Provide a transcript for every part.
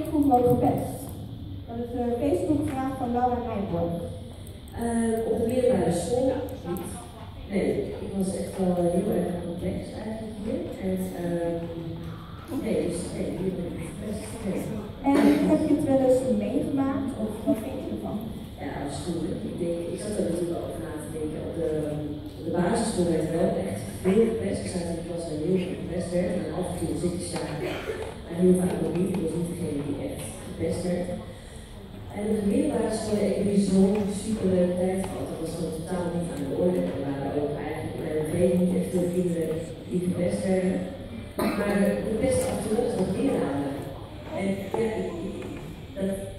groep wordt gepest? Dat is de Facebookvraag van Laura Nijborg. Op de middelbare school niet. Nee, ik was echt wel heel erg complex eigenlijk hier. En nee, dus nee, hier ben ik best gepest. En heb je het wel eens meegemaakt of wat vind je ervan? Ja, afschuwelijk. Ik zat er natuurlijk over na te denken. Op de basisschool werd wel echt veel gepest. Ik zat in de klas waar heel veel gepest werd. En af en toe zit je samen. En heel vaak nog niet. Ik was niet degene die echt gepest werd. En op de middelbare school heb ik zo'n superleuke tijd gehad. Dat was gewoon totaal niet aan de orde. Er waren ook eigenlijk in mijn omgeving niet echt veel kinderen die gepest werden. Maar de beste af en toe was nog leraren. En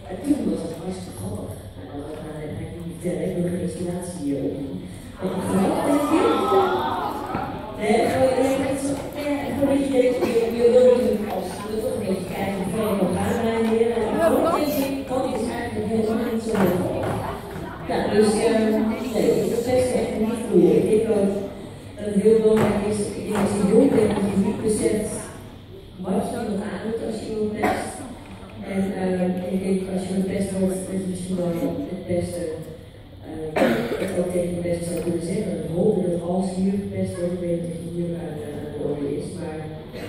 ja, toen was het hartstikke grappig. Nou, dat ga ik niet vertellen, ik wil geen inspiratie hierop doen. Maar ik geloof dat je. Nee, gewoon een beetje deze biologie als we toch een beetje kijken of je nog gaan leren. En dat is eigenlijk helemaal niet zo leuk. Ja, dus nee, ik wil echt niet groeien. Ik denk ook dat het heel belangrijk is, als je jong bent, dat je niet beseft wat je iemand aandoet als je iemand pest. En ik denk als je gepest wordt, dat je misschien wel het beste het ook tegen de beste zou kunnen zeggen. Ik hoop dat als hier gepest wordt, ik weet dat het hier aan de orde is. Maar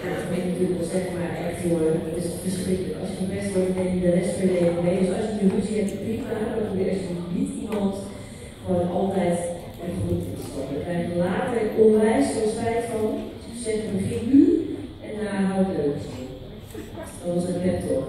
dat ben ik natuurlijk wel zeg maar echt heel het is verschrikkelijk. Als je gepest wordt, dan neem je de rest van je leven mee. Dus als je nu ruzie hebt, prima, dan probeer je niet iemand gewoon altijd en goed te stoppen. Dan krijg je later onwijs veel spijt van. Dus ik zeg, begin nu en hou het leuk. Dat was een pep talk.